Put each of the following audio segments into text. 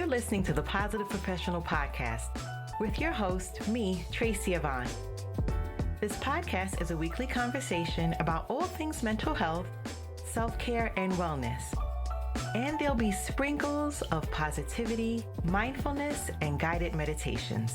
listening to the Positive Professional Podcast with your host, me, Tracy Yvonne. This podcast is a weekly conversation about all things mental health, self-care, and wellness. And there'll be sprinkles of positivity, mindfulness, and guided meditations.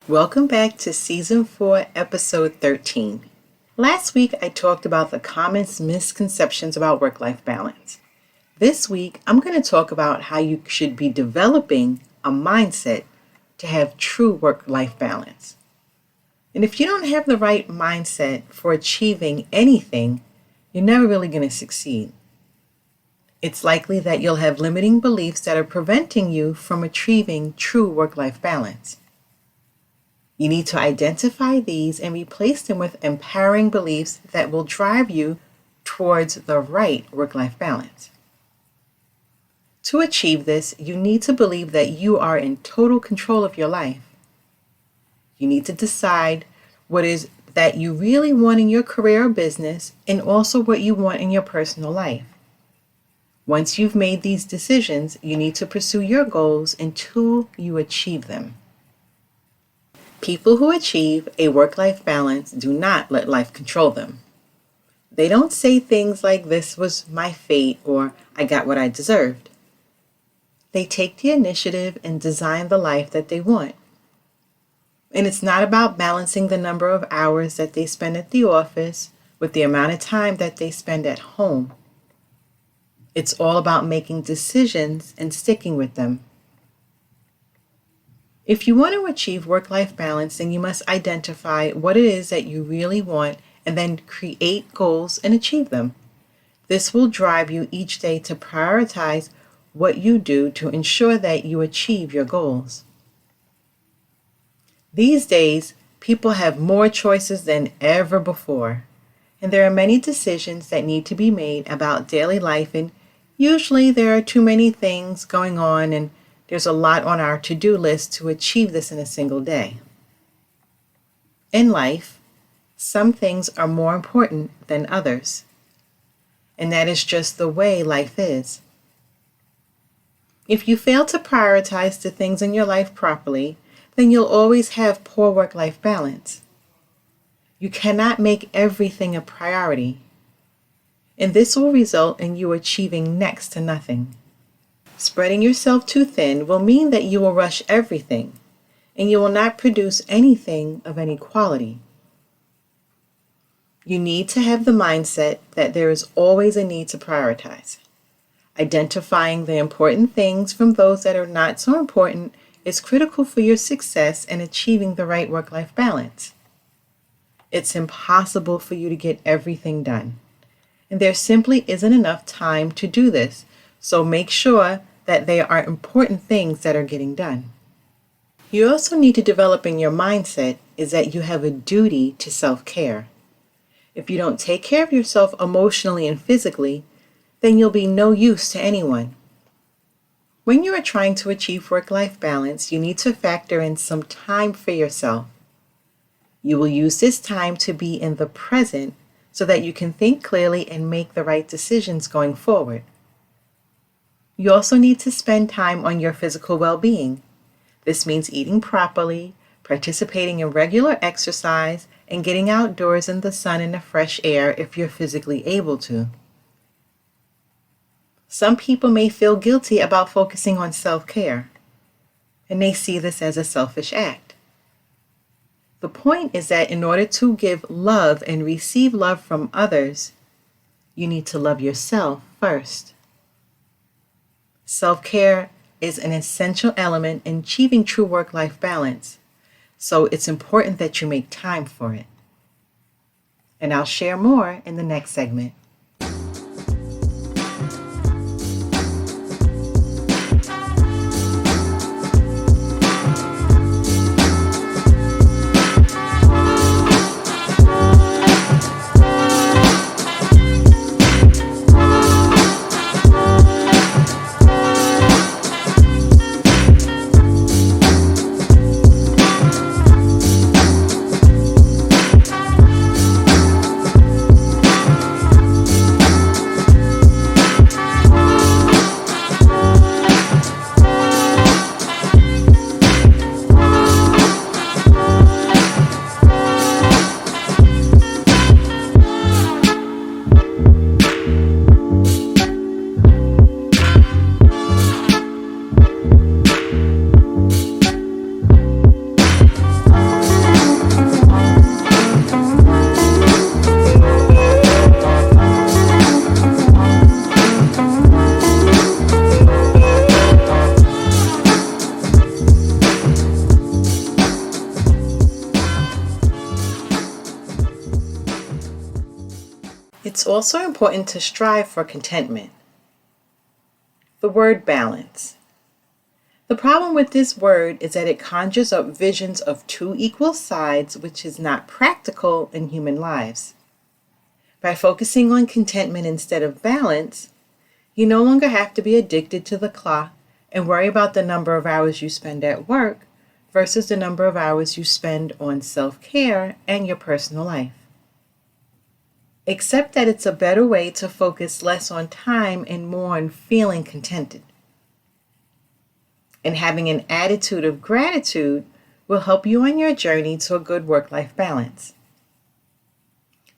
Welcome back to Season 4, Episode 13. Last week, I talked about the common misconceptions about work-life balance. This week, I'm going to talk about how you should be developing a mindset to have true work-life balance. And if you don't have the right mindset for achieving anything, you're never really going to succeed. It's likely that you'll have limiting beliefs that are preventing you from achieving true work-life balance. You need to identify these and replace them with empowering beliefs that will drive you towards the right work-life balance. To achieve this, you need to believe that you are in total control of your life. You need to decide what is that you really want in your career or business and also what you want in your personal life. Once you've made these decisions, you need to pursue your goals until you achieve them. People who achieve a work-life balance do not let life control them. They don't say things like, "This was my fate," or "I got what I deserved." They take the initiative and design the life that they want. And it's not about balancing the number of hours that they spend at the office with the amount of time that they spend at home. It's all about making decisions and sticking with them. If you want to achieve work-life balance, then you must identify what it is that you really want and then create goals and achieve them. This will drive you each day to prioritize what you do to ensure that you achieve your goals. These days, people have more choices than ever before, and there are many decisions that need to be made about daily life, and usually there are too many things going on, and there's a lot on our to-do list to achieve this in a single day. In life, some things are more important than others, and that is just the way life is. If you fail to prioritize the things in your life properly, then you'll always have poor work-life balance. You cannot make everything a priority, and this will result in you achieving next to nothing. Spreading yourself too thin will mean that you will rush everything, and you will not produce anything of any quality. You need to have the mindset that there is always a need to prioritize. Identifying the important things from those that are not so important is critical for your success in achieving the right work-life balance. It's impossible for you to get everything done, and there simply isn't enough time to do this. So make sure that there are important things that are getting done. You also need to develop in your mindset is that you have a duty to self-care. If you don't take care of yourself emotionally and physically, then you'll be no use to anyone. When you are trying to achieve work-life balance, you need to factor in some time for yourself. You will use this time to be in the present so that you can think clearly and make the right decisions going forward. You also need to spend time on your physical well-being. This means eating properly, participating in regular exercise, and getting outdoors in the sun and the fresh air if you're physically able to. Some people may feel guilty about focusing on self-care, and they see this as a selfish act. The point is that in order to give love and receive love from others, you need to love yourself first. Self-care is an essential element in achieving true work-life balance, so it's important that you make time for it. And I'll share more in the next segment. It's also important to strive for contentment. The word balance. The problem with this word is that it conjures up visions of two equal sides, which is not practical in human lives. By focusing on contentment instead of balance, you no longer have to be addicted to the clock and worry about the number of hours you spend at work versus the number of hours you spend on self-care and your personal life. Accept that it's a better way to focus less on time and more on feeling contented. And having an attitude of gratitude will help you on your journey to a good work-life balance.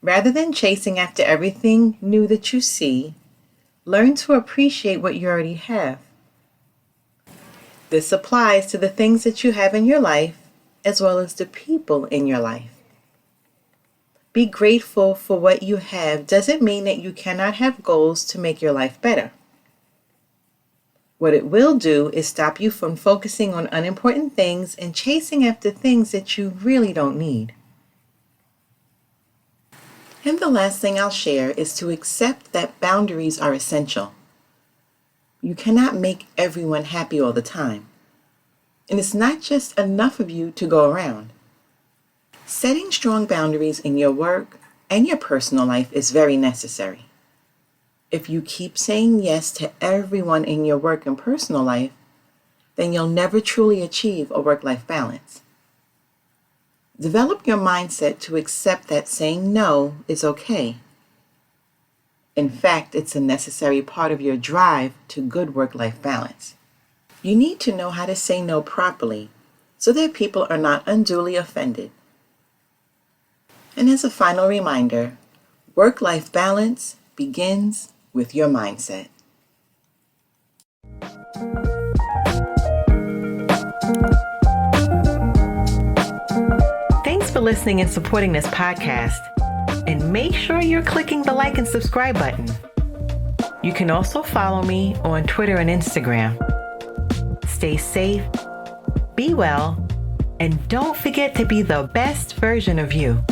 Rather than chasing after everything new that you see, learn to appreciate what you already have. This applies to the things that you have in your life as well as the people in your life. Be grateful for what you have doesn't mean that you cannot have goals to make your life better. What it will do is stop you from focusing on unimportant things and chasing after things that you really don't need. And the last thing I'll share is to accept that boundaries are essential. You cannot make everyone happy all the time. And it's not just enough of you to go around. Setting strong boundaries in your work and your personal life is very necessary. If you keep saying yes to everyone in your work and personal life, then you'll never truly achieve a work-life balance. Develop your mindset to accept that saying no is okay. In fact, it's a necessary part of your drive to good work-life balance. You need to know how to say no properly so that people are not unduly offended. And as a final reminder, work-life balance begins with your mindset. Thanks for listening and supporting this podcast. And make sure you're clicking the like and subscribe button. You can also follow me on Twitter and Instagram. Stay safe, be well, and don't forget to be the best version of you.